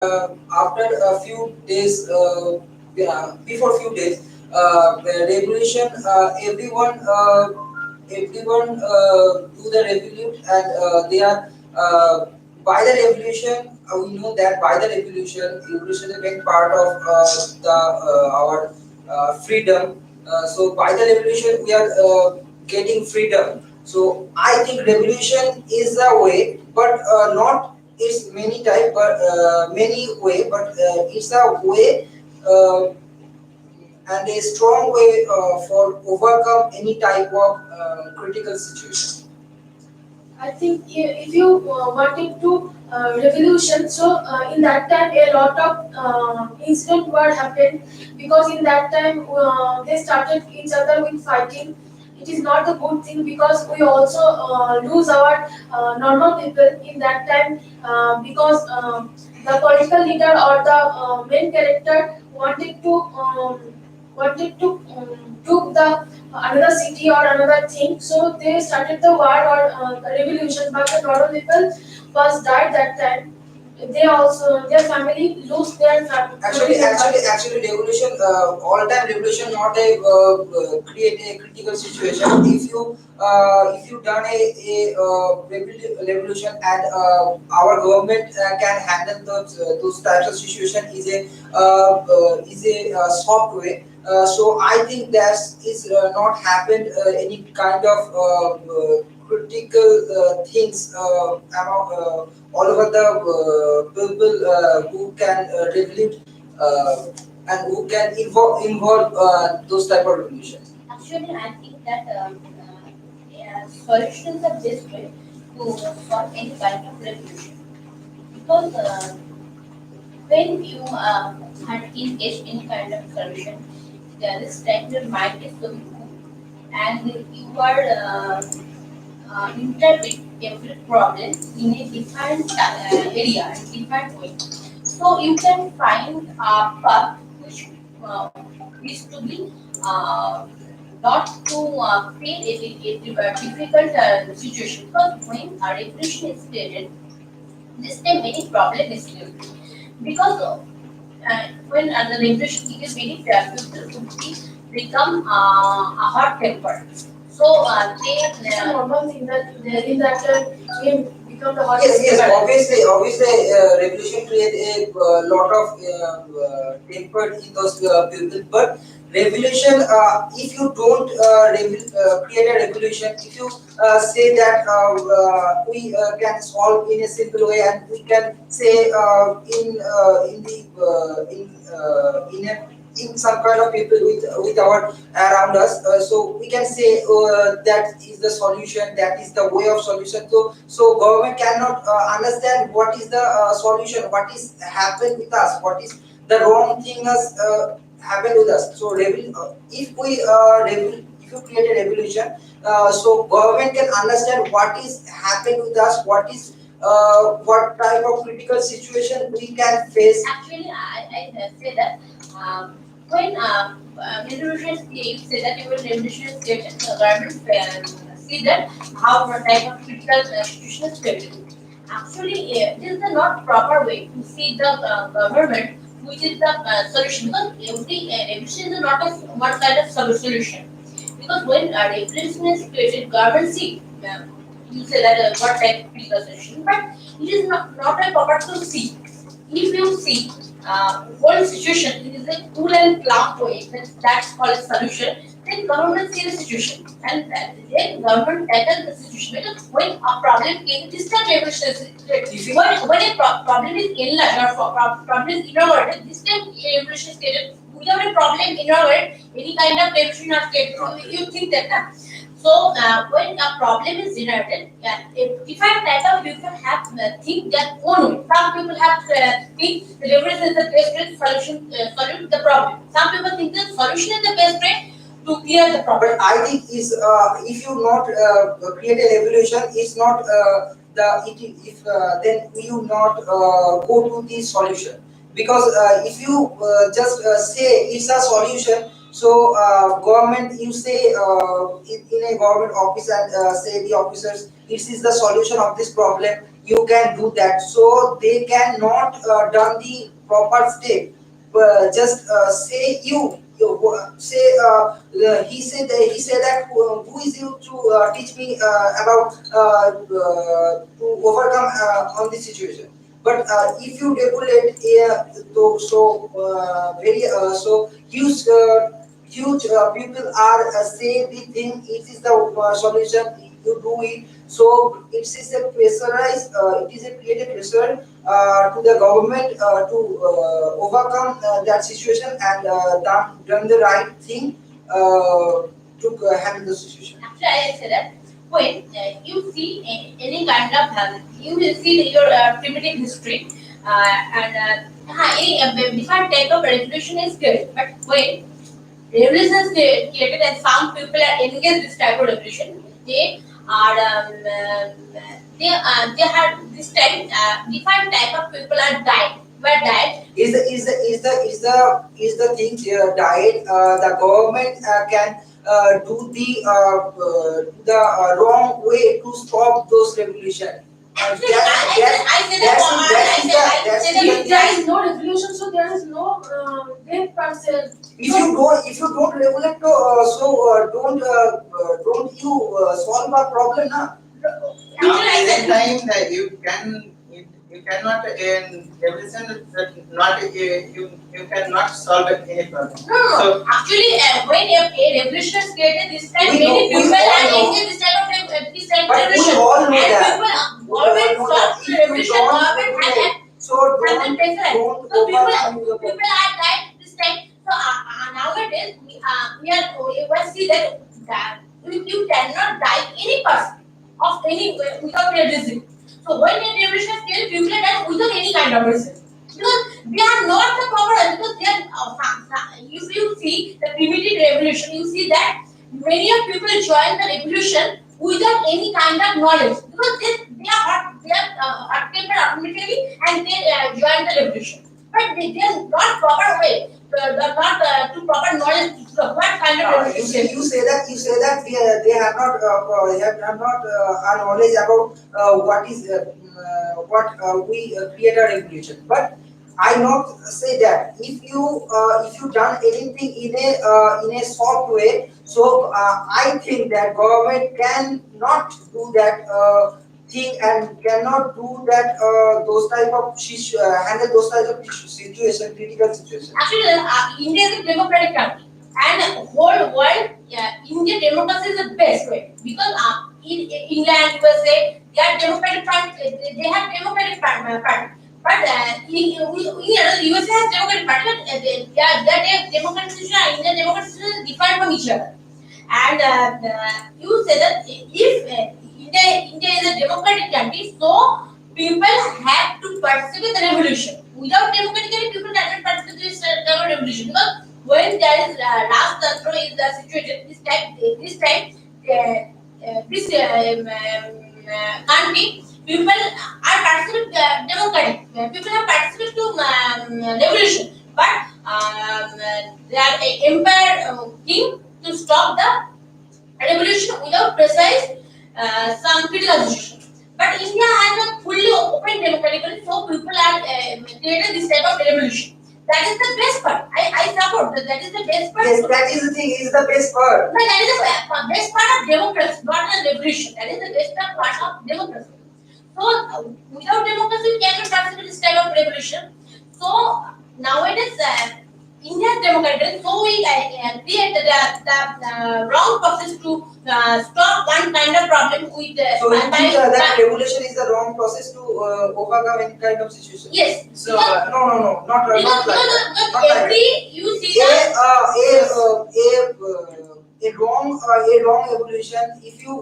after a few days, yeah, before few days, the revolution, everyone do the revolution, and they are by the revolution. We know that by the revolution is being part of the our freedom. So by the revolution, we are getting freedom. So I think revolution is a way, but not it's many type, but many way, but it's a way and a strong way for overcome any type of critical situation. I think if you wanted to revolution, so in that time a lot of incident were happened because in that time they started each other with fighting. It is not a good thing because we also lose our normal people in that time because the political leader or the main character wanted to took the another city or another thing. So they started the war or the revolution, but the normal people was died that time. They also their family lose their Actually, revolution, all time revolution, not a create a critical situation. If you done a revolution and our government can handle those types of situation is a soft way. So I think that is not happened any kind of critical things all over the people who can revolute and who can involve those type of revolutions. Actually, I think that yeah, solutions are best way to solve any kind of revolution because when you had engaged in kind of solution, this time your mind is so good and you are interpret every problem in a different area and different way. So you can find a path which is to be not to create a difficult situation because when a revolution is created, this time many problem is created because when the revolution is very people would be become a hot temper. So they it's a normal thing that in that game become the hot. Yes, obviously, revolution create a lot of temper in those people. But revolution, if you don't create a revolution, if you say that we can solve in a simple way, and we can say in a in some kind of people with our around us, so we can say that is the solution, that is the way of solution. So government cannot understand what is the solution, what is happened with us, what is the wrong thing has happened with us. So if we if you create a revolution, so government can understand what is happened with us, what type of critical situation we can face. actually I say that when revolution states say that you will revolution state the government see that how what type of critical situation is created. Actually, this is the not proper way to see the government, which is the solution. Because every revolution is not a one kind of solution. Because when a revolution is created, government see you say that what type of critical solution, but it is not a proper to see. If you see whole situation it is a cool and calm way, that's called a solution. Then government see the situation and then government tackle the situation. Because when a problem came, this time revolution is created. When a problem is enlarged or problem is innovated, this time revolution is created. Without a problem innovated, any kind of revolution are created. You think that, na? So when a problem is generated, yeah, a different type of people have think their own way. Some people have think the revolution is the best way to solve the problem. Some people think the solution is the best way to clear the problem. But I think is if you not create a revolution, it's not if then you not go to the solution, because if you just say it's a solution, so government you say in a government office and say the officers this is the solution of this problem, you can do that. So they cannot done the proper step. Just say say he said that who is you to teach me about to overcome on this situation. But if you regulate very huge people are say the thing it is the solution, you do it. So it is a pressurized, it is a created pressure to the government to overcome that situation and done the right thing to handle the situation. Actually, I say that when you see any kind of you will see your primitive history any different type of revolution is good. But when revolution is created and some people are engaged this type of revolution, they are they had this type different type of people are died. Were died. Is the thing diet the government can do the wrong way to stop those revolution. Actually, I say that If there is no revolution, so there is no death person. If you don't regulate don't you solve a problem na. Now, at that time that you cannot in revolution not you cannot solve any problem. No. So Actually, when a revolution is created, this time We know- many we people all are know. engaged this type of this type of But we revolution. all know And that. people always know stop that. If you revolution, don't government regulate, and so and pressure. don't So overcome the people are died this time. So nowadays we see that you cannot die any person of any without a reason. So when a revolution is created, people are died without any kind of reason. Because they are not the proper because they are if you see the primitive revolution, you see that many of people join the revolution without any kind of knowledge because they are accepted automatically and they join the revolution. But they are not proper way, not to proper knowledge to what kind of revolution. You say that they have not knowledge about what we create a revolution. But I not say that if you done anything in a soft way, so I think that government can not do that thing and cannot do that those type of handle those type of situation, critical situation. Actually, India is a democratic country, and whole world, Indian democracy is the best way because in England, USA, they are democratic country. They have democratic party. But USA has democratic party, but their democratic system and Indian democratic system is different from each other. And you say that if India is a democratic country, so people have to participate in the revolution. Without democratically, people cannot participate in this revolution because when there is last control is the situation, country, people are participating democratic. People are participating to revolution, but they are empire king to stop the revolution without precise some critical situation. But India has a fully open democratically, so people are created this type of revolution. That is the best part. I support that. That is the best part. Yes, that is the thing. Is the best part. No, that is the best part of democracy, not a revolution. That is the best part of democracy. So without democracy, we cannot participate in this type of revolution. So nowadays, India's democratic, so we create the wrong process to stop one kind of problem with So you think that revolution is the wrong process to overcome any kind of situation? Yes. So no, not like that. Because Not like every you see a wrong evolution. If you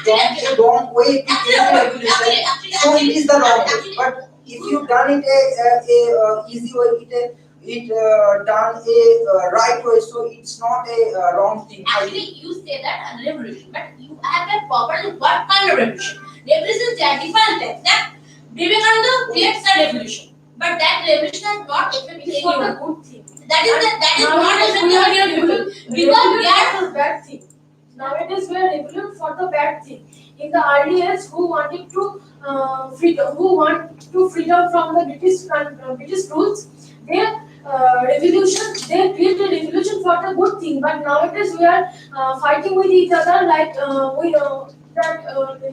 done a wrong way to create a evolution, so it is the wrong way. But if you done it a easy way, it done a right way, so it's not a wrong thing. actually you say that a revolution, but you have a properly what kind of revolution? Revolution is a different type. That Vivekananda creates a revolution, but that revolution is not affecting It's not a anyone. good thing. That is not Nowadays affecting we any are people revolution because we are for the bad thing. Nowadays we are revolution for the bad thing. in the early years who wanted to freedom, who want to freedom from the British rules. They revolution, they created revolution for the good thing. But nowadays we are fighting with each other like we know that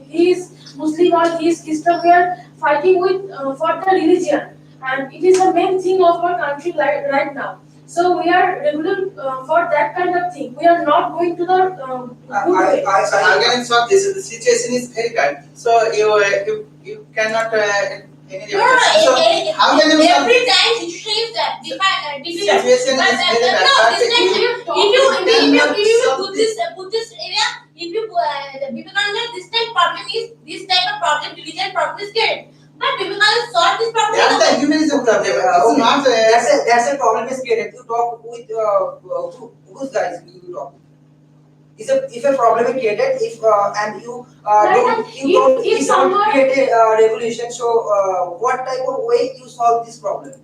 he is Muslim or he is Christian. We are fighting with for the religion, and it is the main thing of our country right now. So we are revolt for that kind of thing. We are not going to the good way. Against of this, the situation is very bad. So you cannot any No, no, so how can you every time situation is difficult. Situation But, is very bad. no, But this time if you cannot Buddhist area, if you Vivekananda, this type problem is this type of problem, religion problem is created. But Vivekananda solve this problem. that's the humanism problem. It's not That's a problem is created. You talk with whose guys you talk. If a problem is created, if and you If don't someone create a revolution, so what type of way you solve this problem?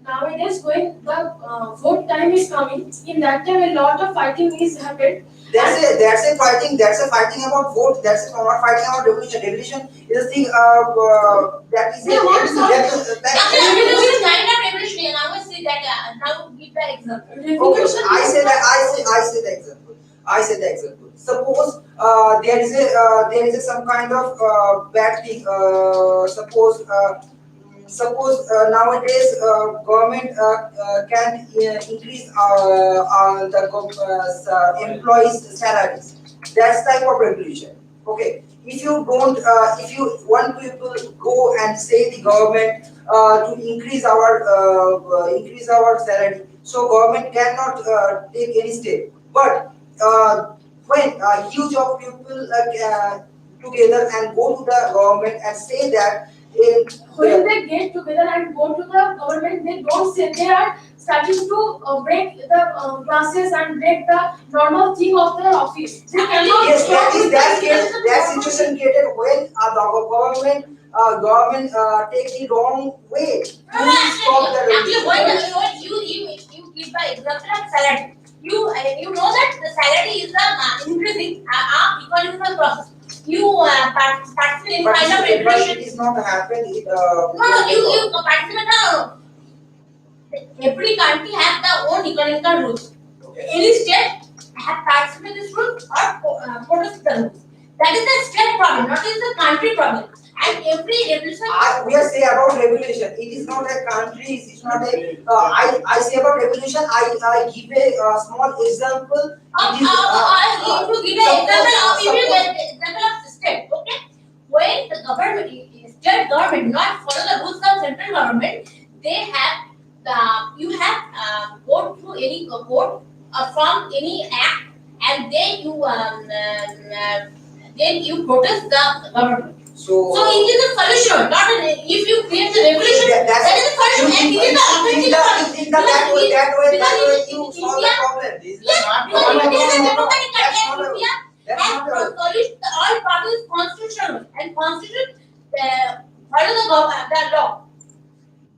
nowadays when the vote time is coming, in that time a lot of fighting is happened. That's a fighting. That's a fighting about vote. That's not fighting about revolution. Revolution is a thing. That is They want Revolution is kind of revolutionary. Now we see that. Now give the example. Okay, Revolution I is say that. not I say the example. I say the example. Suppose there is a some kind of bad thing. Suppose nowadays government can increase the employees' salaries. That's type of revolution. Okay. If you don't, if you want people go and say the government to increase our salary, so government cannot take any step. But when a huge of people together and go to the government and say that in when they get together and go to the government, they don't say they are starting to break the classes and break the normal thing of the office. They cannot yes, stop with that situation created when the government take the wrong way to No, no, stop the actually, revolution. what you give the example of salary. You know that the salary is increasing according to the process. You participate in But kind of it revolution. is not happened. No, you participate. No. Every country has their own economical rules. Okay. Any state have participated in this rule or protest the rules. That is the state problem, not is the country problem. And every revolution. We are say about revolution. It is not a country. It is not a. I say about revolution. I give a small example. It is. If you give an example of system, okay? When the state government not follow the rules of central government, they have you have go through any court from any act, and then you protest the government. So it is a solution, not if you create the revolution. That is a solution, and it is the authentic solution. that way Because you in solve India, the problem. This is yes, not because no, India is a no, no, no, democratic that's country, not and a- India that's has not a- solution all parties constitutional and constitution follow the law.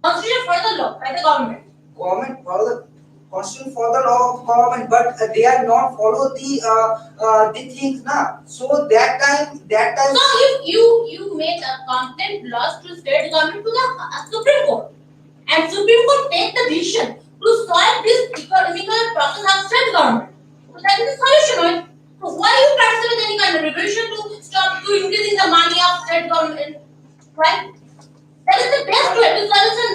Constitution follow the law by the government. government follow the constitution for the law of government, but they are not follow the things now. So that time. So if you make a complaint laws to state government to the Supreme Court, and Supreme Court take the decision to solve this economical process of state government, so that is the solution, right? So why you participate in any kind of revolution to stop to increasing the money of state government, right? That is the best way to solution.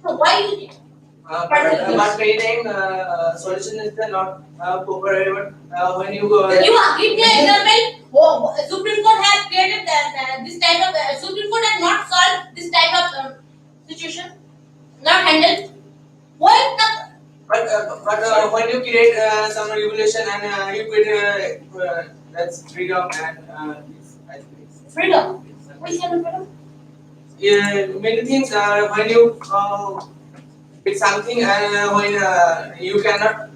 So why you but many time solution is the not proper when you you give me an example. Supreme Court has created this type of Supreme Court has not solved this type of situation, not handled. Why the but when you create some revolution and you create that's freedom and I think freedom? Which kind of freedom? yeah, many things when you it's something and when you cannot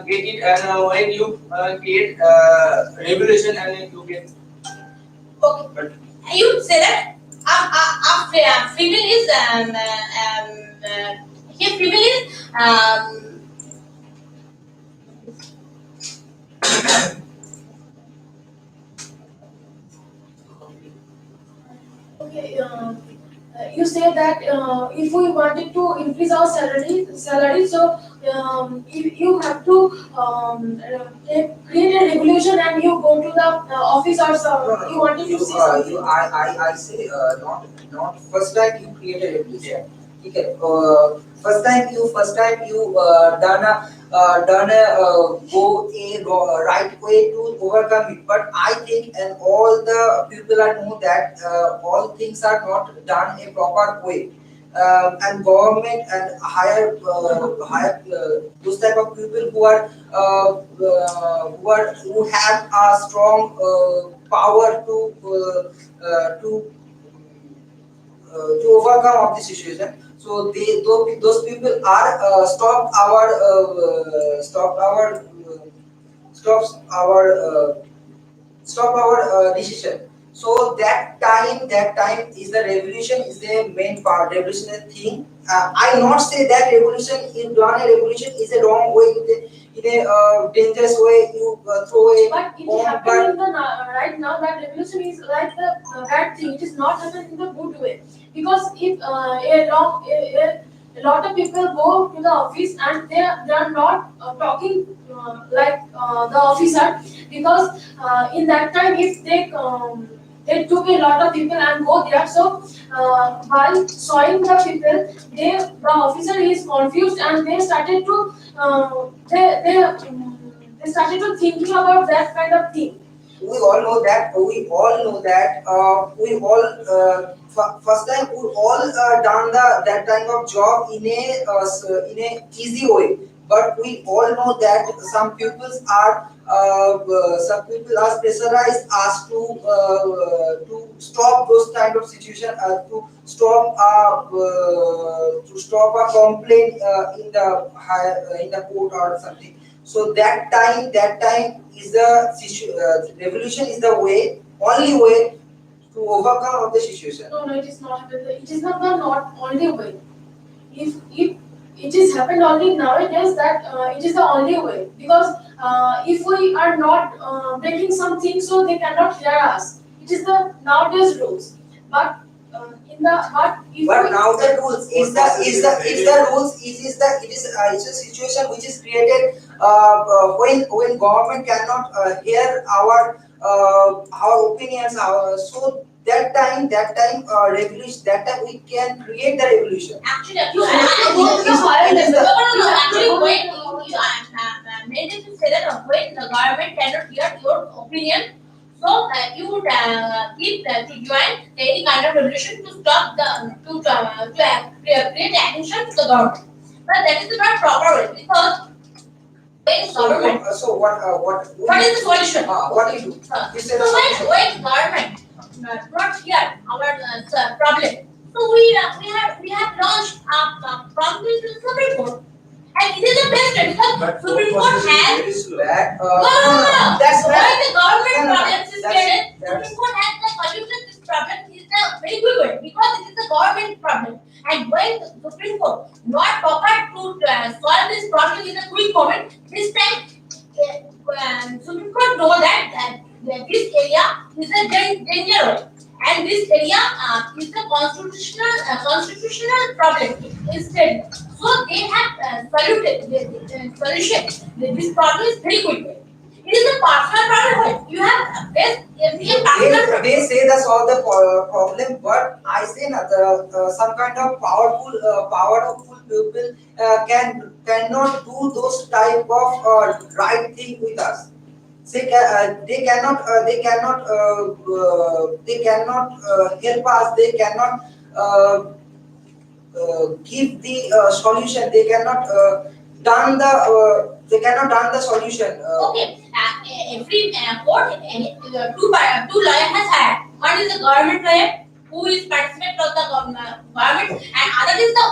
get it and when you create revolution and you get Okay. but You say that freedom is here freedom is you say that if we wanted to increase our salary, so you have to create a regulation and you go to the office or so. No, no, You no. wanted to say something. I say not first time you create a revolution. Okay. First time you done a right way to overcome it. But I think and all the people are know that all things are not done a proper way. And government and higher those type of people who have a strong power to overcome of the situation. So those people are stops our decision. So that time is the revolution is the main part. Revolution is thing. I not say that revolution in done a revolution is a wrong way in a dangerous way. You throw a But it bomb, happened in the right now. That revolution is like the bad thing. It is not happening in the good way, because if a lot of people go to the office and they are not talking like the officer, because in that time if they took a lot of people and go there, so while sawing the people, the officer is confused and they started to they started to thinking about that kind of thing. We all know that. First time we all done that kind of job in a easy way. But we all know that some people are pressurized us to stop those kind of situation, to stop a complaint in the court or something. So that time is revolution is the only way to overcome of the situation. No, it is not. It is not the not only way. If it is happened only nowadays, that it is the only way, because if we are not breaking something, so they cannot hear us. It is the nowadays rules. But in the but if But we, now the rules it's a situation which is created when government cannot hear our opinions. Revolution. That time we can create the revolution. Actually, you have to go to the higher It is level. no. Actually, You when have to you made it to say that when the government cannot hear your opinion, so you would keep to join any kind of revolution to stop create attention to the government. But that is not proper way, because when government, what is the solution? What do you do? You say So the solution. when government not hear our problem, so we have launched a complaint to the Supreme Court, and it is the best way, because Supreme Court has That, no. that's When right. the government No, no, no. problems is created, That's- Supreme Court has the solution to this problem is the very good way, because it is the government problem. And when the Supreme Court not prepared to solve this problem in a quick moment, this time Supreme Court know that this area is a danger, and this area is a constitutional problem instead. So they have soluted the solution. This problem is very quick. It is a personal problem. You have best a personal problem. They say that's all the problem, but I say that some kind of powerful people cannot do those type of right thing with us. They cannot help us. They cannot give the solution. They cannot done the solution. Okay, every court, two lawyers has hired. One is the government lawyer who is participant of the government, and other is the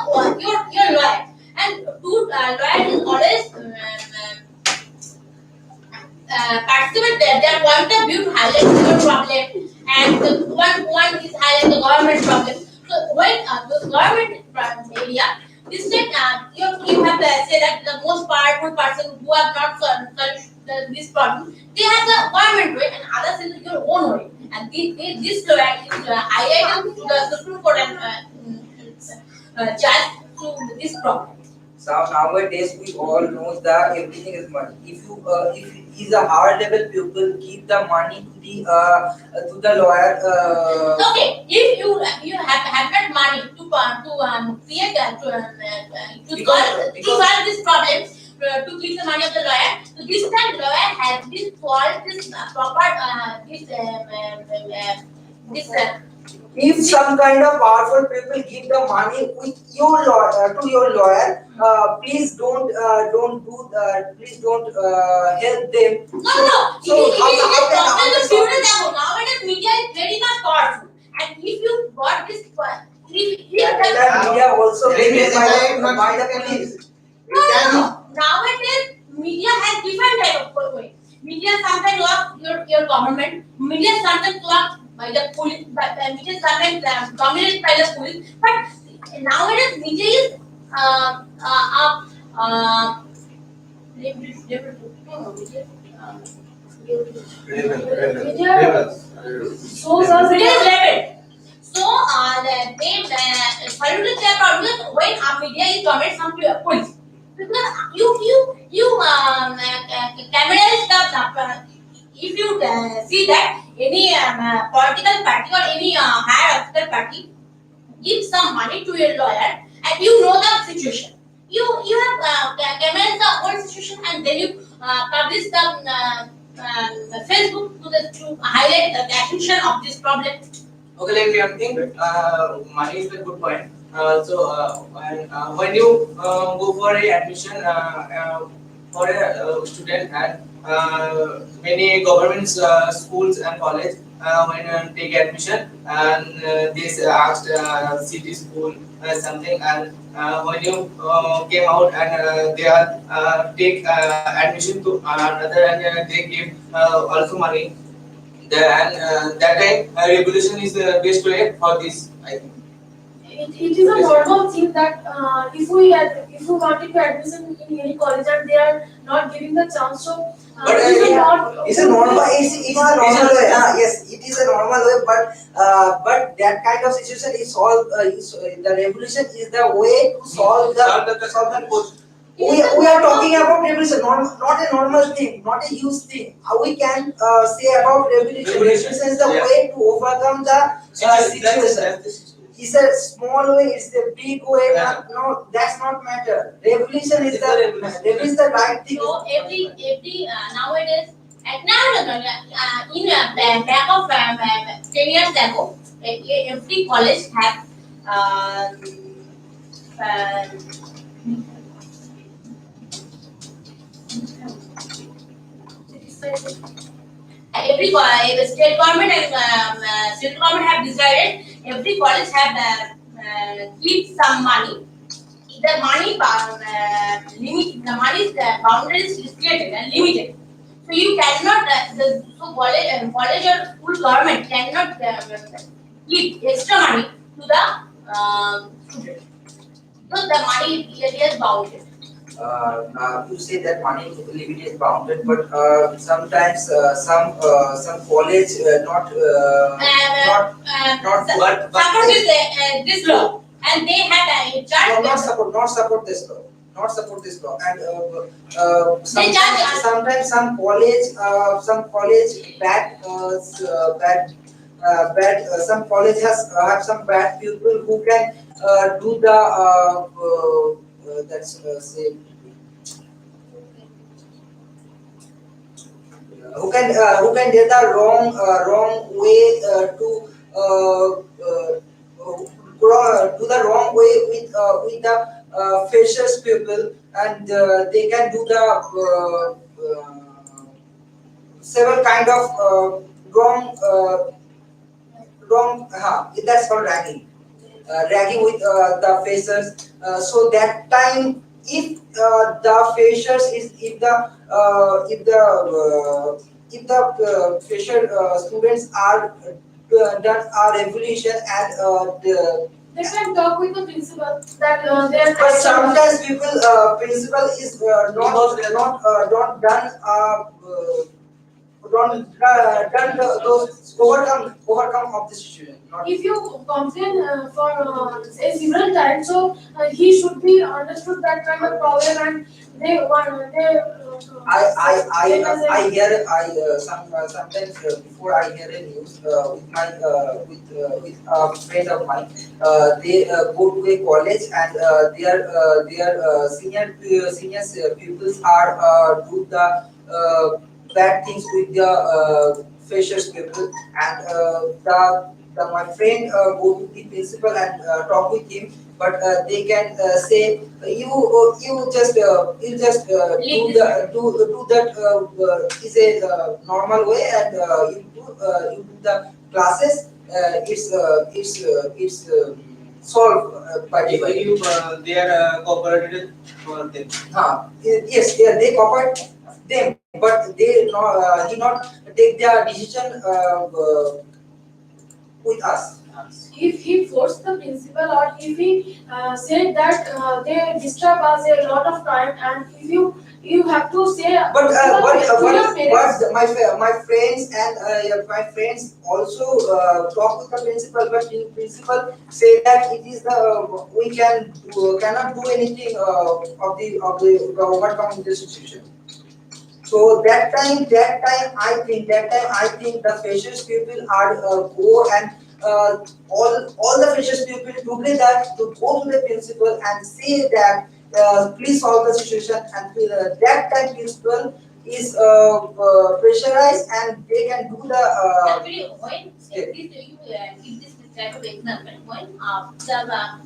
your lawyer. And two lawyers is always participant their point of view to highlight your problem, and the one is highlight the government problem. So when the government area, this time you have to say that the most powerful person who have not solved this problem, they have the government way and others in your own way. And this lawyer is highlighted to the Supreme Court and charge to this problem. So nowadays we all know that everything is money. If it is a hard level pupil, give the money to the lawyer. Okay, if you have not money to create to solve this problem, to give the money of the lawyer, so this time lawyer has this solved this proper this If some kind of powerful people give the money with your lawyer to your lawyer, please don't help them. no. So It is how a problem can to students ago. Nowadays media is very much powerful, and if you got this, that media also There being is a time not by the you can- police. no. Nowadays media has different type of way. Media sometimes work your government. Media sometimes work by the police. But media sometimes dominated by the police. But nowadays media is Media shows us media is rebel. So they solution their problem when media is dominated some police. Because cameras the if you see that any political party or any higher official party give some money to your lawyer and you know the situation. You have cameras the whole situation and then you publish the Facebook to highlight the attention of this problem. Okay, like I think money is a good point. When you go for a admission for a student and many government schools and college when take admission and they asked city school something and when you came out and they are take admission to another and they give also money. Then that time regulation is the best way for this, I think. it is a normal thing that if we wanted to admission in any college and they are not giving the chance, so But, it is yeah, not. It's a normal way. Yes, it is a normal way, but that kind of situation is solved. The revolution is the way to solve the Post. we are talking about revolution, not a normal thing, not a huge thing. How we can say about revolution? Revolution is the Yeah. way to overcome the situation. It's a small way, it's a big way. Yeah. No, that's not matter. Revolution is It's the the revolution. is the right thing. So every nowadays and now in back of 10 years ago, every college have every state government and central government have decided every college have keep some money. The money limit the money boundaries is created and limited. So you cannot college or school government cannot give extra money to the student. So the money is bounded. You say that money limit is bounded, but sometimes some college not But Support this law and they have a charge. not support this law. Not support this law, and They charge. sometimes some college bad some college has have some bad people who can do the that's say who can get the wrong way to do the wrong way with the freshers people, and they can do the several kind of wrong that's called ragging. Ragging with the freshers. So that time, if the freshers is if the fresher students are done a revolution and They can talk with the principal that they are. but sometimes principal is not done those overcome of the situation. Not If you complain for say several times, so he should be understood that kind of problem, and they want they. I hear sometimes before I hear a news with my with a friend of mine. They go to a college and their senior pupils are do the bad things with the freshers people, and my friend go to the principal and talk with him, but they can say you just do that is a normal way, and you do the classes, it's solved by If by. you they are cooperated for them. Yes, they cooperate them, but they he not take their decision with us. If he forced the principal, or if he said that they disturb us a lot of time, and if you have to say But to your parents. my friends and my friends also talk with the principal, but the principal say that it is the we cannot do anything of the overcoming the situation. So that time I think the freshers people are go and all the freshers people together to go to the principal and say that please solve the situation, and that time principal is pressurized and they can do the Actually, when you give this type of example,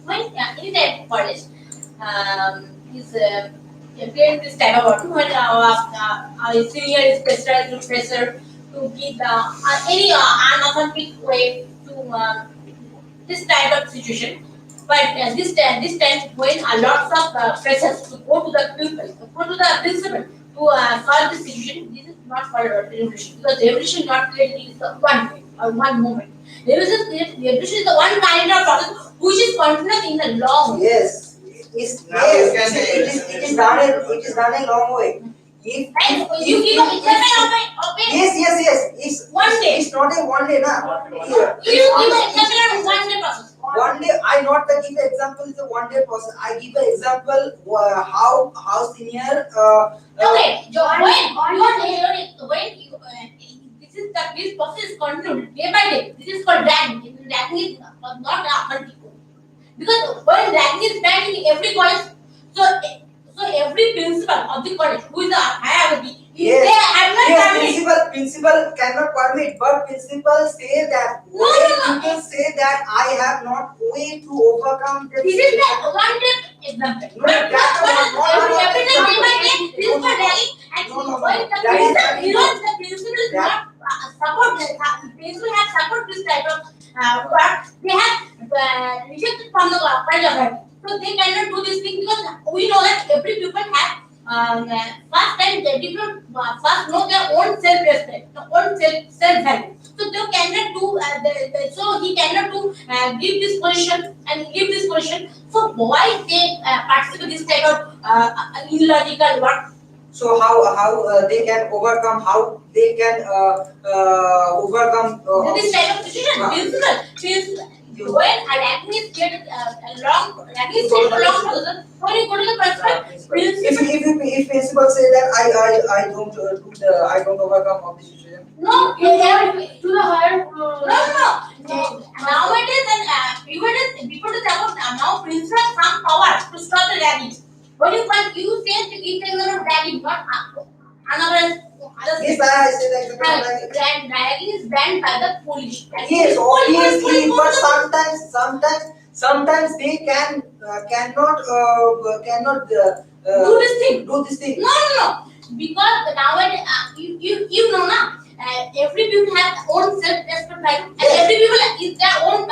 when any type of college is create this type of work, when our senior is pressurized to pressure to give any unauthentic way to this type of situation. But this time when a lot of pressures to go to the pupil, go to the principal to solve the situation, this is not called a revolution, because revolution not created is the one way or one moment. Revolution is the one kind of process which is continuous in the long. yes, it is done a long way. And you give an example of it. Yes. It's One day. It's not a one day, na. You give an example of one day process. One day, I not give an example is a one day process. I give an example how senior. Okay, this process is continued day by day. This is called dragging. Dragging is not a multiple. Because when dragging is done in every college, so every principal of the college who is a hierarchy, Yes. they have not permit. Principal cannot permit, but principal say that No. people say that I have not way to overcome the This is the one day example. No, that's Every day by day, this is for dragging. And No. when the That is principal, the principal is that- not support the principal have support this type of work. They have rejected from the college authority. So they cannot do this thing because we know that every people have first time they different first know their own self-respect, their own self-value. So they cannot do so he cannot do give this position and give this position. So why they participate this type of illogical work? So how they can overcome? How they can overcome? This type of situation, principle. When a ranking is created ranking is created long process, when you go to the principal, If principal say that I don't overcome of the situation. no, You go to the higher. No. Nowadays and before the time of now, principal have some power to stop the ragging. When you can use them to give them the ragging, not another. Yes, I say that. Ragging is banned by the police. Yes, obviously, but Police. sometimes they cannot Do this thing. do this thing. No. Because nowadays, you know now, every people have own self-respect, right? And every people is their own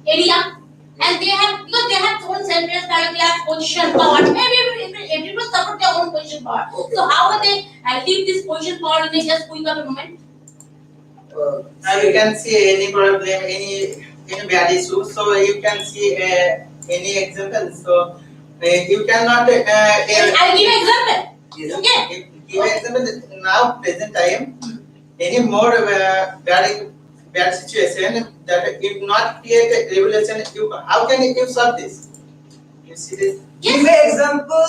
area, and they have because they have own self-respect, they have position power. Everyone support their own position power. Okay. So how will they leave this position power in a just quick of a moment? Now you can see any problem, any bad issue. So you can see any example. So you cannot. I'll give an example. Yes. Okay. give an example. Now present time, any more bad situation that if not create a revolution, how can you solve this? You see this? Give an example.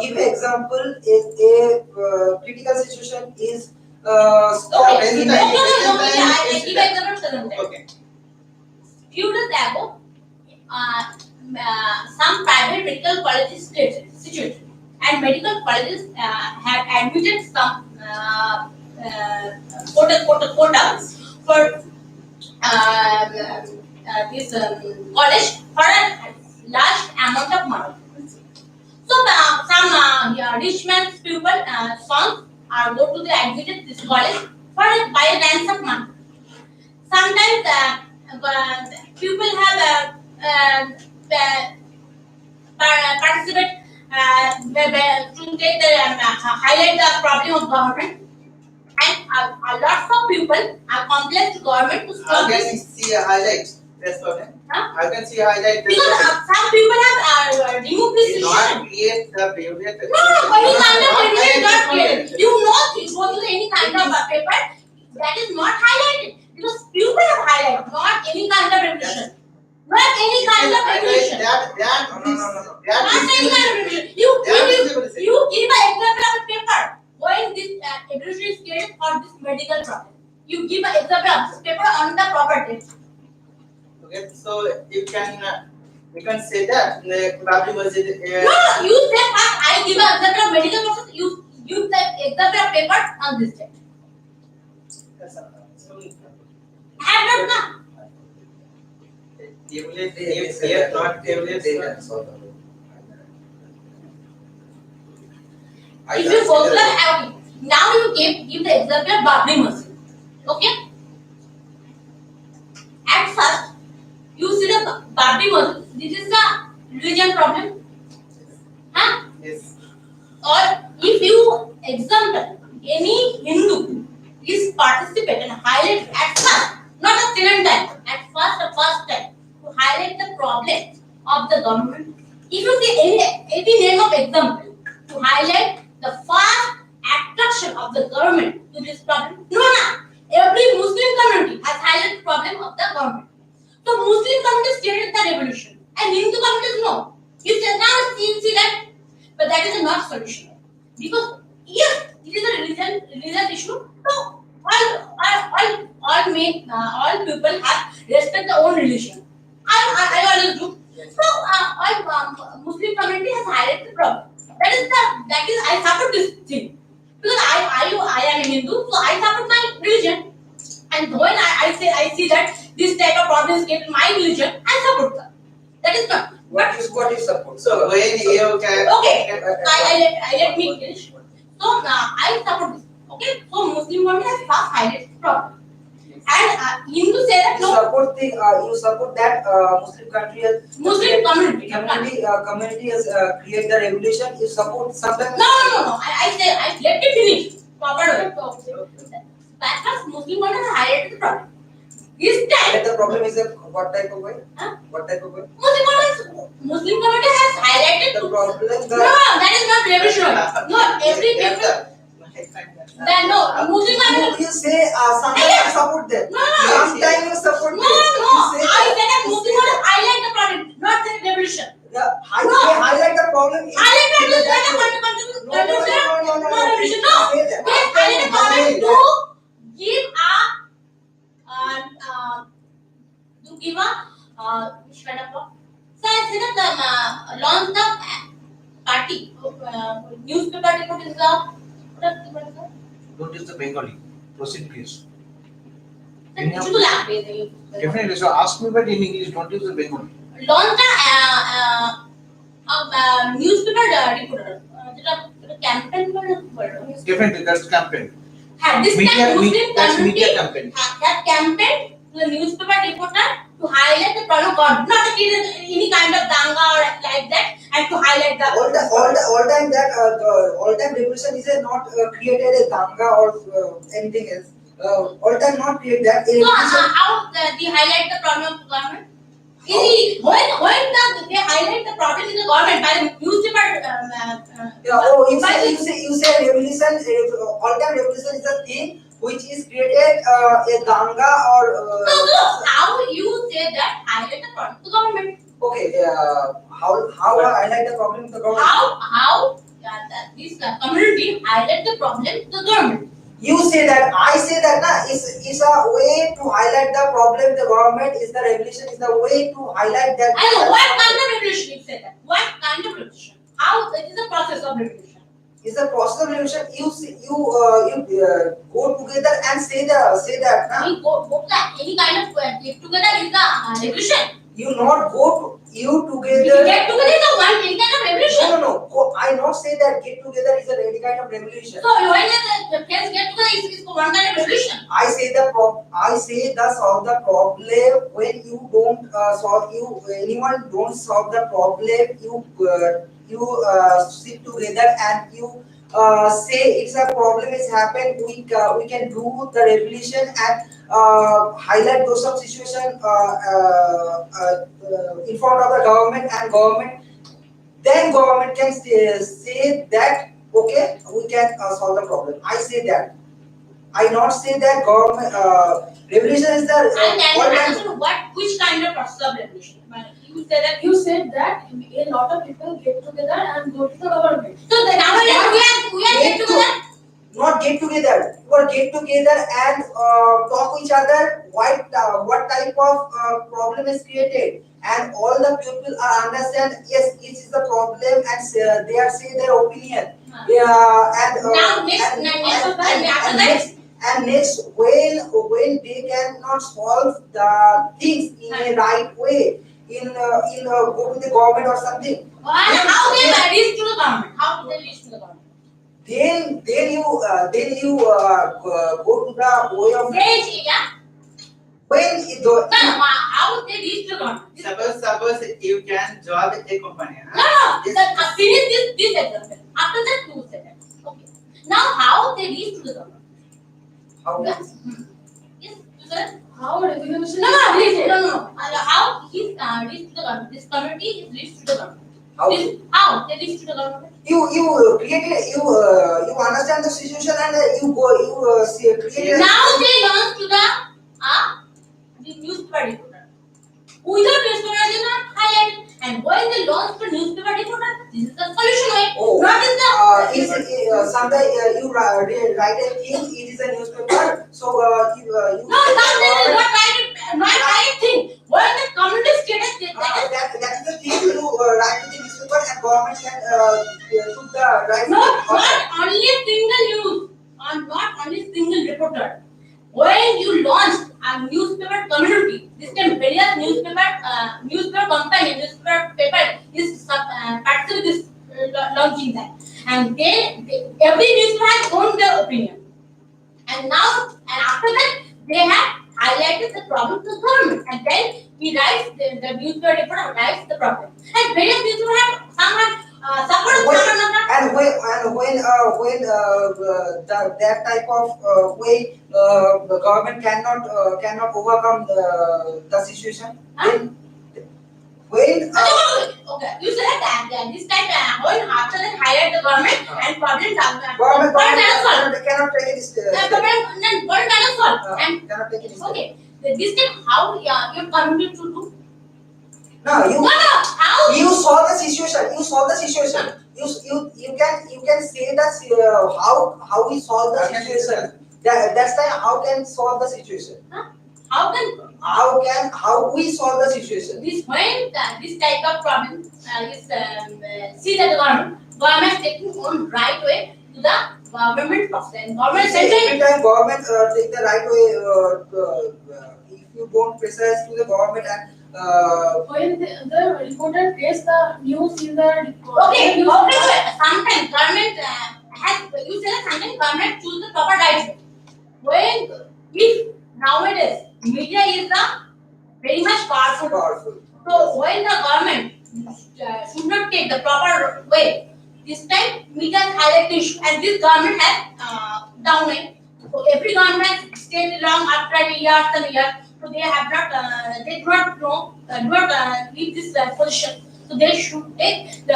Give an example. A critical situation is Okay, present no, time. no, no, no, present I time give is example of present time. Okay. Few days ago, some private medical colleges situated, and medical colleges have admitted some quota for this college for a large amount of money. So some rich man's people sons are go to the admitted this college for by a ransom money. Sometimes people have participate to take the highlight the problem of government, and lots of people are complain to government to How stop can this. you see a highlight? That's problem. Huh? How can see a highlight? Because some people have removed this Did situation. not create the behavior. No, any kind of evidence is not created. You know, you go to any kind of paper that is not highlighted, because people have highlighted, not any kind of revision. Not any kind of revision. Not any kind of revision. You give an example of a paper when this evolution is created for this medical problem. You give an example of this paper on the proper date. Okay, so you can say that the Babri Masjid. No, you say first I give an example of medical process. You give the example of paper on this date. Have not now. If not evaluate, If you go to the now you give the example of Babri Masjid. Okay? At first, you see the Babri Masjid. This is the religion problem. Huh? yes. Or if you example any Hindu is participate and highlight at first, not a second time, at first the first time to highlight the problem of the government. If you see any name of example to highlight the first attraction of the government to this problem, no. Every Muslim community has highlighted the problem of the government. So Muslim communities created the revolution, and Hindu communities no. You say now see that, but that is not solution, because yes, it is a religious issue. So all people have respect their own religion. I always do. So all Muslim community has highlighted the problem. That is I support this thing, because I am a Hindu, so I support my religion. And when I see that this type of problem is getting my religion, I support that. That is not. What is support? So when you can. Okay, I let me finish. So I support this. Okay, so Muslim community has first highlighted the problem, and Hindu say that no. You support that Muslim country has Muslim community has created the revolution. You support sometimes. No. I say I let me finish proper way. That first Muslim community has highlighted the problem. This time The problem is what type of way? Huh? What type of way? Muslim community has highlighted The problem. No, that is not revolution. No, every people. No, Muslim community. You say sometimes you support them. No. Sometimes you support No. them. You say I said that Muslim community highlight the problem, not the revolution. they highlight the problem. Highlight the problem, not revolution. No, revolution. No. They highlight the problem to give a which kind of law? So I said that launch the party newspaper report is the Don't use the Bengali. Proceed, please. Definitely. So ask me, but in English, don't use the Bengali. launch the newspaper reporter campaign Definitely, that's campaign. this Media, time Muslim that's community media campaign. have campaign to the newspaper reporter to highlight the problem of God, not any kind of danga or like that, and to highlight the All time revolution is not created a danga or anything else. All time not create that. So how they highlight the problem of the government? When they highlight the problem in the government by the newspaper. You say all-time revolution is a thing which is created a danga or. So how you say that highlight the problem to government? Okay, how I highlight the problem to the government? How this community highlight the problem to the government? You say that, I say that na, is a way to highlight the problem. The government is the revolution is the way to highlight that. I know what kind of revolution you say that. What kind of revolution? How it is the process of revolution? Is the process of revolution. You go together and say that na. We go to any kind of get together is the revolution. You not go to you together. Get together is the one any kind of revolution. No. I not say that get together is any kind of revolution. So when the friends get together is one kind of revolution. I say the solve the problem when you don't solve anyone don't solve the problem. You sit together and you say it's a problem is happened. We can do the revolution and highlight those some situation in front of the government, and government can say that okay, we can solve the problem. I say that. I not say that government revolution is the Which kind of process of revolution? You said that a lot of people get together and go to the government. So the nowadays we are get together. Not get together. You are get together and talk each other. What type of problem is created, and all the people are understand. Yes, it is the problem, and they are saying their opinion. Next, when they cannot solve the things in a right way, go to the government or something. How they reach to the government? How do they reach to the government? Then you go to the way of when it do, how they reach to the government? Suppose you can join a company. No. Finish this example. After that, you say that. Okay. Now, how they reach to the government? how Yes. Yes, sir. How revolution? No. How he reached to the government? This community is reached to the government. How they reach to the government? you created you understand the situation and you created. Now they launch to the newspaper reporter. Without newspaper they not highlighted. And when they launch the newspaper reporter, this is the solution way. Oh. Not is the Sometimes you write a thing. It is a newspaper. So you. No, not right thing. When the community status that is the thing you write to the newspaper and government can took the right. not only single news, not only single reporter. When you launch a newspaper community, this can various newspaper company, newspaper paper is partially this launching that, and every newspaper has own their opinion, and after that they have highlighted the problem to the government, and then he writes the newspaper reporter writes the problem, and various newspaper have some have supported, some are not. And when that type of way the government cannot overcome the situation. Huh? When Okay, you said that this time when after that highlight the government and problem government solve. cannot take this. Problem solve. And Cannot take it. okay, this time how your community to do? No, How? you solve the situation. You solve the situation. You can say that how we solve the situation. That's time how can solve the situation. Huh? How we solve the situation. This when this type of problem is see that the government taking on right way to the government process. And government Every time government take the right way. If you don't precise to the government and When the reporter gets the news in the okay. Sometimes government has you say that sometimes government choose the proper right way. When if nowadays media is the very much powerful. So when the government should not take the proper way, this time media has highlighted the issue, and this government has down it. So every government stayed long after years and years. So they have not, they do not know, do not leave this position. So they should take the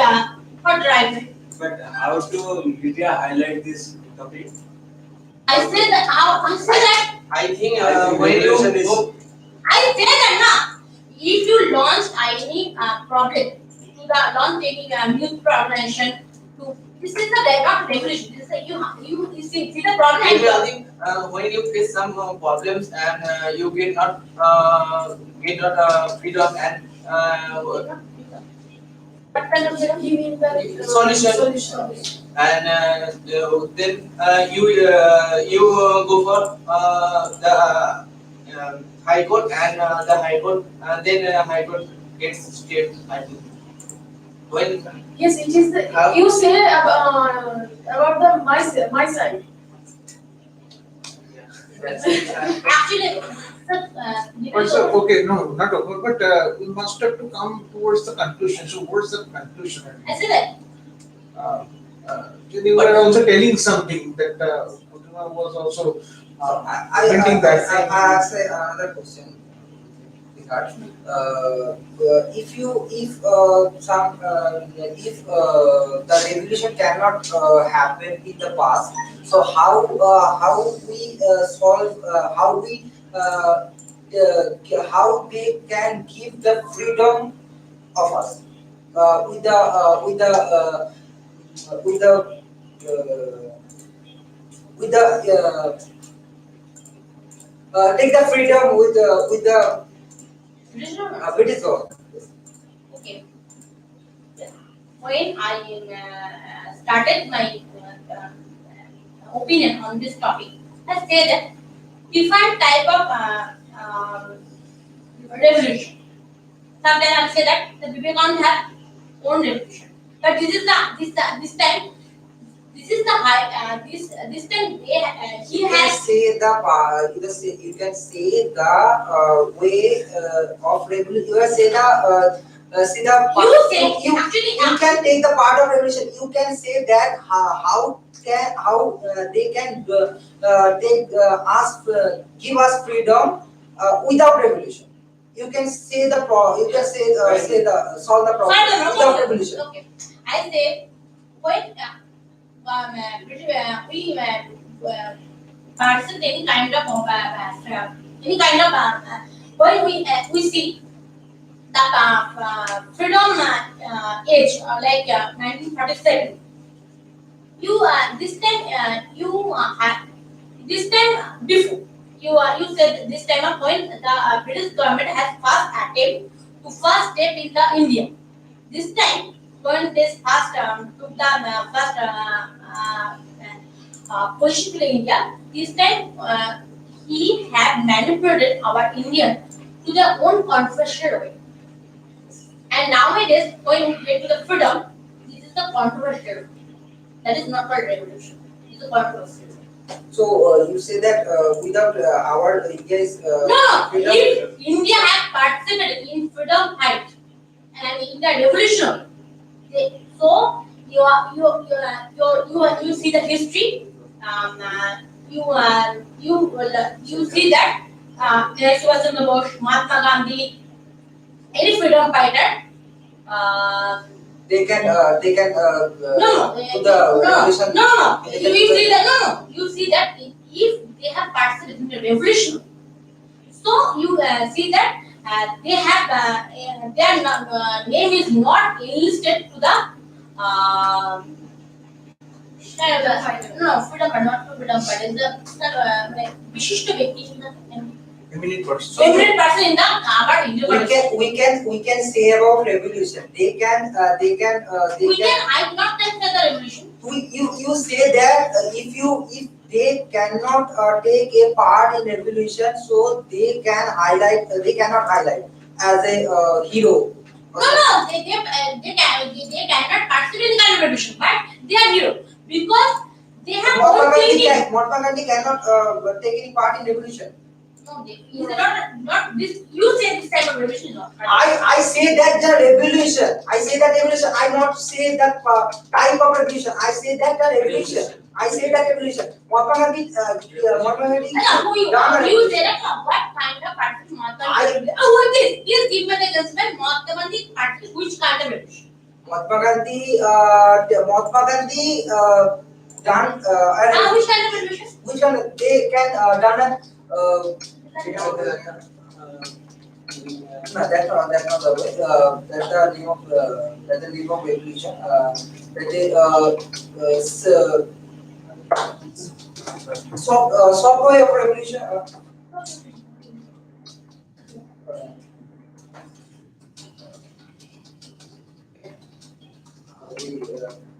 right way. But how to media highlight this complete. I say that how I say that I think I think when you regulation is- go, I say that now. If you launch any project to the launch any new organization to this is the not regulation. This is you see the problem. maybe I think when you face some problems and you get not freedom and What kind of freedom? You mean by Solution. and then you go for the high court and the high court then high court gets stayed. I think when Yes, it is the you say about the my side. that's it. Actually, But sir, okay, no, not over, but we must have to come towards the conclusion. So what's the conclusion? I say that. You were also telling something that Purnima was also hinting that. I say another question. Regarding, if the revolution cannot happen in the past, so how we solve how they can give the freedom of us with the take the freedom with the British government. Okay. When I started my opinion on this topic, I say that different type of revolution. Sometimes I say that the people can't have own revolution, but this time this is the high this time he You can has. say you can say the way of revolution. You can say the You say you actually you can take the part of revolution. You can say that how they can give us freedom without revolution. You can say you can say the solve the problem without revolution. Okay. I say when we participate any kind of when we see the freedom age like 1947. You this time this time before you said this time of when the British government has first attempt to first step in the India. This time when this first took the first position to India, this time he had manipulated our Indian to their own controversial way. And nowadays, when we get to the freedom, this is the controversial. That is not called revolution. It is a controversial. So you say that without our India's No, freedom. if India had participated in freedom fight and in the revolution, so you see the history. You see that there was in the Bosch, Mahatma Gandhi, any freedom fighter. They can No, do the revolution. no. You see that if they have participated in the revolution, so you see that they have their name is not enlisted to the freedom fighter, not freedom fighter. The Vishishta Vyakti. Eminent person. Eminent person in the our university. We can say about revolution. They can I not say the revolution. you say that if they cannot take a part in revolution, so they cannot highlight as a hero. No, they cannot participate in the revolution, but they are hero because they have own thinking. Mahatma Gandhi cannot take any part in revolution. No, is not this. You say this type of revolution is not. I say that the revolution. I say that revolution. I not say that type of revolution. I say that the revolution. I say that revolution. Mahatma Gandhi. You say that what kind of party Mahatma Gandhi? What is? Please give me the judgment. Mahatma Gandhi party which kind of revolution? Mahatma Gandhi done Which kind of revolution? which one they can done a no, that's not the way. That's the name of revolution. That is soft way of revolution.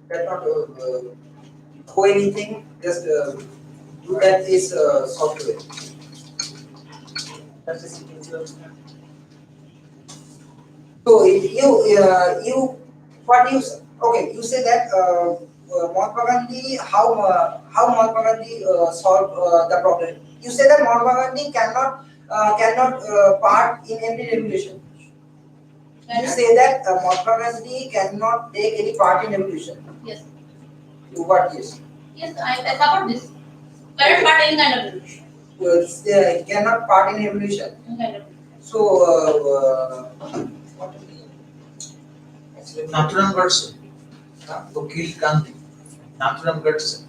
That's not do anything. Just do that is software. That's the signature. So you what you okay you say that Mahatma Gandhi how Mahatma Gandhi solved the problem. You say that Mahatma Gandhi cannot part in any revolution. You say that Mahatma Gandhi cannot take any part in revolution. Yes. What is? Yes, I support this. Current part any kind of revolution. He cannot part in revolution. Any kind of revolution. So what do you mean? Nathuram Godse. Vakil Gandhi. Nathuram Godse.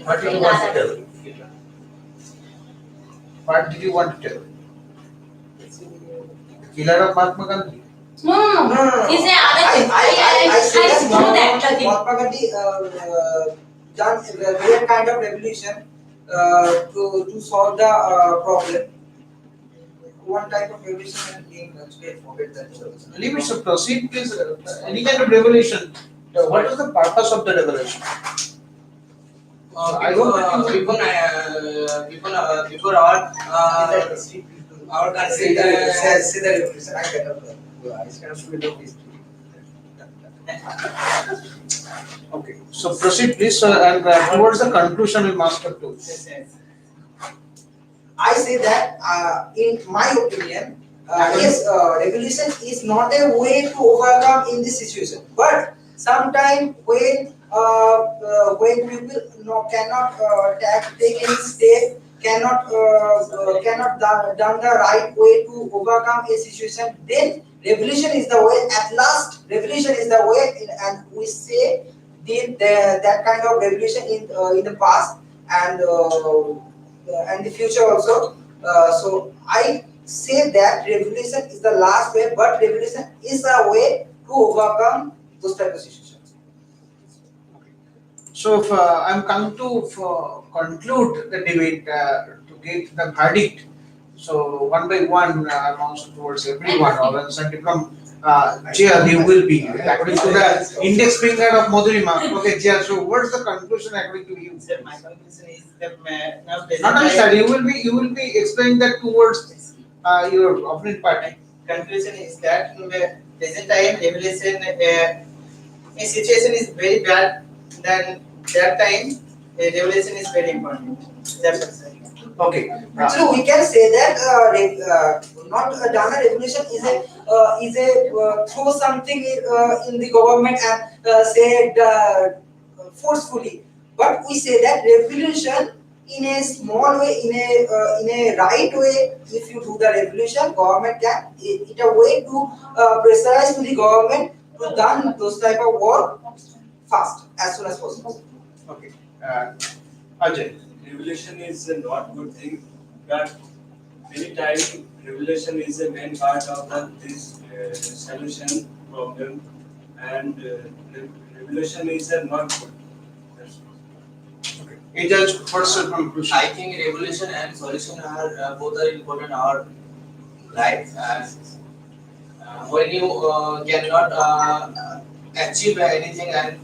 What do you want to tell? What did you want to tell? Killer of Mahatma Gandhi. No. He said other thing. I say I know that. that Mahatma Gandhi done a rare kind of revolution to solve the problem. One type of revolution and being forget that. Leave it to proceed, please. Any kind of revolution. What is the purpose of the revolution? Before our country See the revolution. I get up. Okay, so proceed, please, and towards the conclusion we must have to. I say that in my opinion, yes, revolution is not a way to overcome in this situation. But sometimes when people cannot take any step, cannot done the right way to overcome a situation, then revolution is the way. At last, revolution is the way, and we say that kind of revolution in the past and the future also. So I say that revolution is the last way, but revolution is a way to overcome those type of situations. So if I'm come to conclude the debate to get the verdict. So one by one, I'm also towards everyone, or when some become chair, you will be according to the index finger of Madhurima. Okay, chair. So what's the conclusion according to you? Sir, my conclusion is that now Not only that, you will be explaining that towards your opponent party. conclusion is that in the present time revolution a situation is very bad, then that time a revolution is very important. That's it, sir. Okay. Actually, we can say that not a done a revolution is a throw something in the government and say it forcefully. But we say that revolution in a small way, in a right way, if you do the revolution, government can it a way to pressurize to the government to done those type of work fast as soon as possible. Okay. Ajay. Revolution is a not good thing, but many times revolution is a main part of this solution problem, and revolution is a not good. Ajay, what's your conclusion? I think revolution and solution are both are important in our life. When you cannot achieve anything and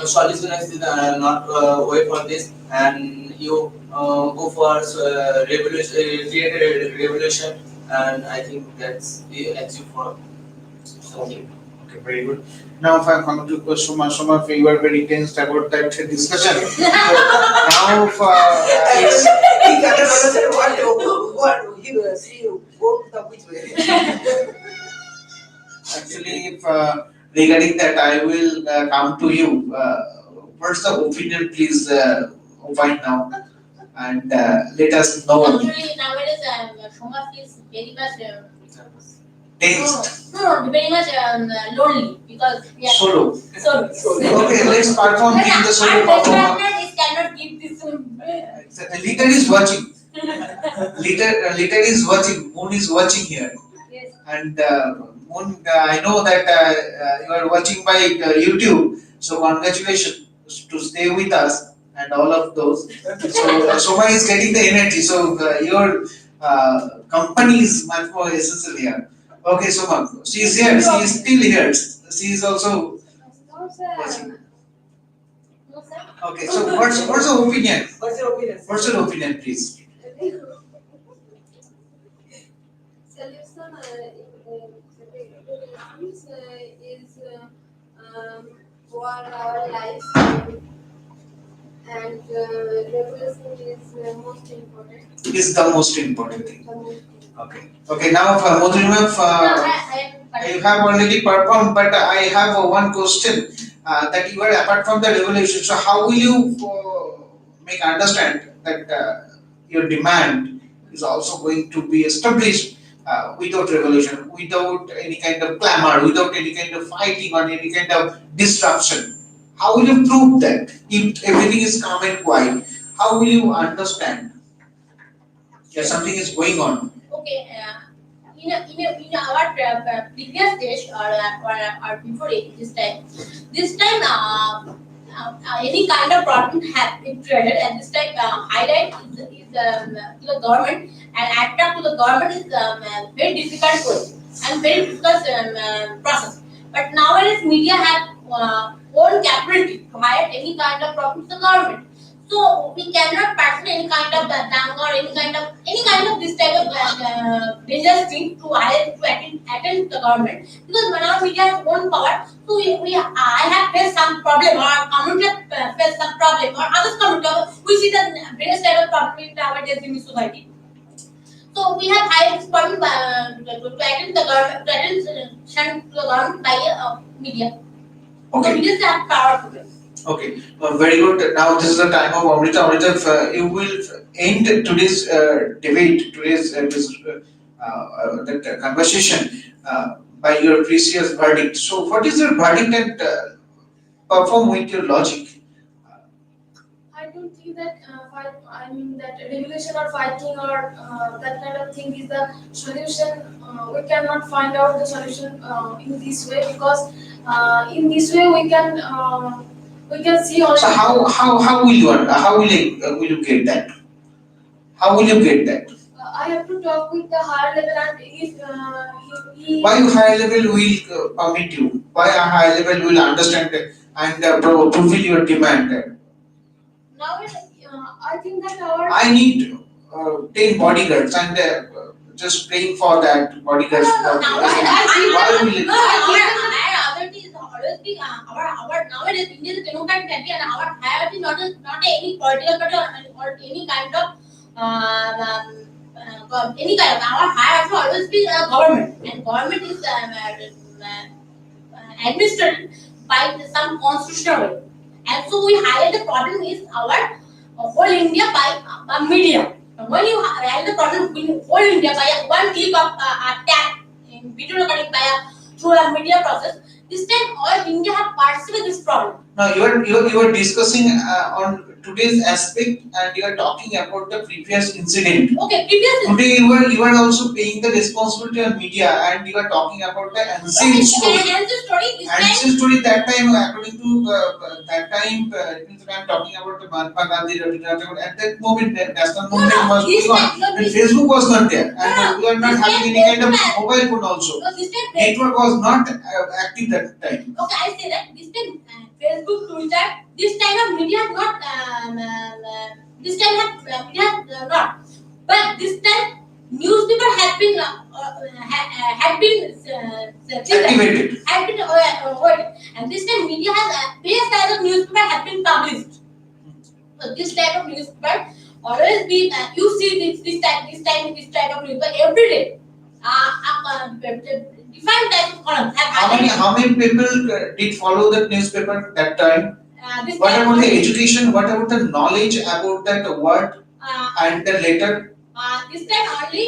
solution is not way for this, and you go for revolution, create a revolution, and I think that's achieve for something. Okay, very good. Now, if I come to Soma, you were very tense about that discussion. So, now, it's, He can't understand what he will see you go to the which way. actually, if regarding that, I will come to you. What's the opinion, please, opine now, and let us know. Actually, nowadays, Shoma feels very much Dey'S. No, very much lonely because we are Solo. solo. Okay, let's perform in the solo Our best performer. partner is cannot give this. Leader is watching. Leader is watching. Moon is watching here. Yes. And Moon, I know that you are watching by YouTube. So congratulations to stay with us and all of those. So Soma is getting the energy. So your company is much more essential here. Okay, Soma, she is here. She is still here. She is also watching. No, sir. Okay, so what's your opinion? What's your opinion? What's your opinion, please? Solution is for our lives and regulation is most important. Is the most important thing. The most Okay. Okay. Now, Modrima, you have already performed, but I have one question that you are apart from the revolution. So, how will you make understand that your demand is also going to be established without revolution, without any kind of clamor, without any kind of fighting or any kind of disruption? How will you prove that if everything is calm and quiet? How will you understand that something is going on? Okay. In our previous stage or before it, this time any kind of problem have been traded, and this time highlight is to the government and attract to the government is very difficult process and very difficult process. But nowadays media have own capability to hide any kind of problem to the government. So we cannot pass any kind of bang or any kind of this type of dangerous thing to hire to attend the government, because when our media has own power, so I have faced some problem or our community have faced some problem or others community, we see the various type of problem in our daily society. So we have hired this person to attend the government, to attend the government by media. So Okay. media have power to it. Okay, very good. Now this is the time of Amrita. Amrita, if you will end today's debate, today's that conversation by your precious verdict. So, what is your verdict and perform with your logic? I don't think that that regulation or fighting or that kind of thing is the solution. We cannot find out the solution in this way, because in this way we can see only. So, how will you get that? How will you get that? I have to talk with the higher level, and if he Why higher level will permit you? Why a higher level will understand and fulfill your demand? Nowadays, I think that our I need 10 bodyguards and just praying for that bodyguards. Why will it? our authority is always be our nowadays India is a democratic country, and our hierarchy is not any political party or any kind of our hierarchy always be government, and government is administered by some constitutional way. And so we highlight the problem is our whole India by media. When you highlight the problem in whole India by one click of tap in video recording through a media process, this time all India have participated in this problem. Now you are discussing on today's aspect, and you are talking about the previous incident. Okay, previous. Today you are also paying the responsibility on media, and you are talking about the ancient story. Ancient story. This time. Ancient story that time, according to that time, I am talking about the Mahatma Gandhi. At that moment, the national movement was going on, and Facebook was not there, and we are not having any kind of mobile phone also. No, this time. Network was not active that time. Okay, I say that this time Facebook, Twitter, this time of media has not. This time media has not. But this time newspaper have been Activated. have been and this time media has various types of newspaper have been published. So this type of newspaper always be you see this type of newspaper every day. Different types of columns have How many people did follow that newspaper that time? What about the education? What about the knowledge about that word and the letter? This time only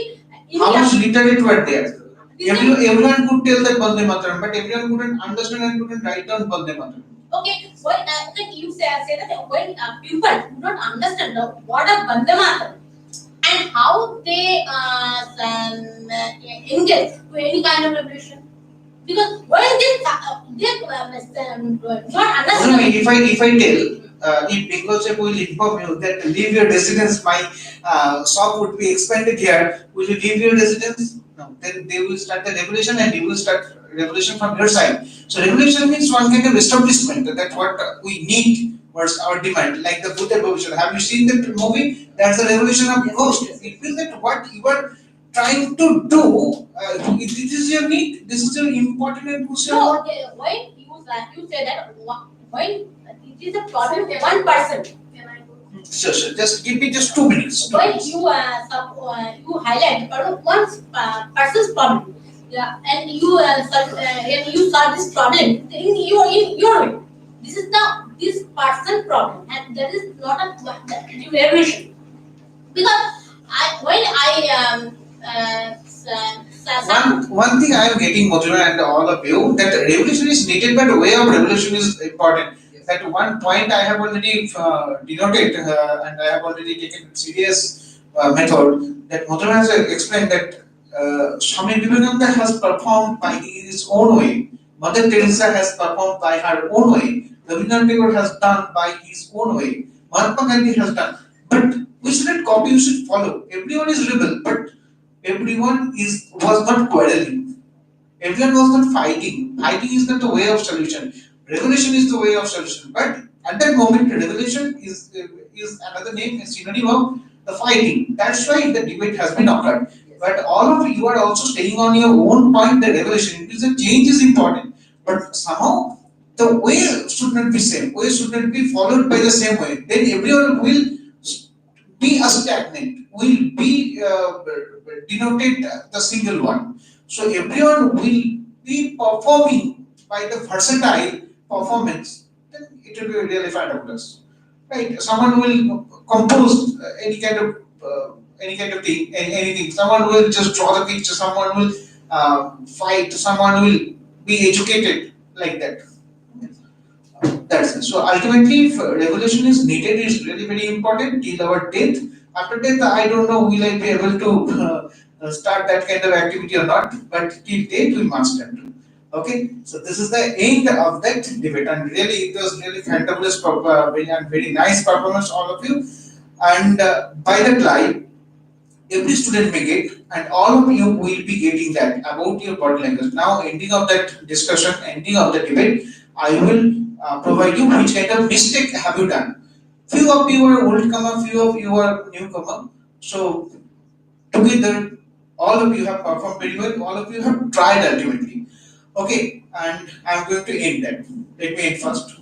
How much literate were there? Everyone could tell that Bande Mataram, but everyone couldn't understand and couldn't write down Bande Mataram. Okay, when like you say that when people do not understand what a Bande Mataram and how they engage to any kind of revolution, because when not understand. If I tell, if Bengal Chef will inform you that leave your residence, my shop would be expanded here, will you leave your residence? No. Then they will start the revolution and you will start revolution from your side. So revolution means one kind of establishment that what we need was our demand, like the Buddha revolution. Have you seen that movie? That's the revolution of ghost. It means that what you are trying to do, this is your need, this is your important and crucial. No, okay, when you say that when it is a problem, one person. Can I go? Sure. Just give me just 2 minutes. When you highlight one person's problem, yeah, and you solve this problem in your way. This is this person problem, and that is not a revolution. Because One thing I am getting, Madhura and all of you, that revolution is needed, but the way of revolution is important. That one point I have already denoted, and I have already taken serious method. That Madhura has explained that Swami Vivekananda has performed by his own way. Mother Teresa has performed by her own way. Rabindranath Tagore has done by his own way. Mahatma Gandhi has done. But we shouldn't copy, we should follow. Everyone is rebel, but everyone was not quarreling. Everyone was not fighting. Fighting is not the way of solution. Revolution is the way of solution. But at that moment, revolution is another name, a synonym of the fighting. That's why the debate has been occurred. But all of you are also staying on your own point. The revolution, because the change is important. But somehow the way should not be same. Way should not be followed by the same way. Then everyone will be a stagnant, will be denoted the single one. So everyone will be performing by the versatile performance, then it will be really fabulous. Right? Someone will compose any kind of thing, anything. Someone will just draw the picture, someone will fight, someone will be educated like that. That's it. So ultimately, if revolution is needed, is really very important till our death. After death, I don't know will I be able to start that kind of activity or not, but till date we must have to. Okay, so this is the end of that debate, and really it was really fantabulous, very nice performance, all of you. And by that live, every student may get, and all of you will be getting that about your body language. Now, ending of that discussion, ending of the debate, I will provide you which kind of mistake have you done. Few of you are old comer, few of you are newcomer. So together, all of you have performed very well. All of you have tried ultimately. Okay, and I am going to end that. Let me end first.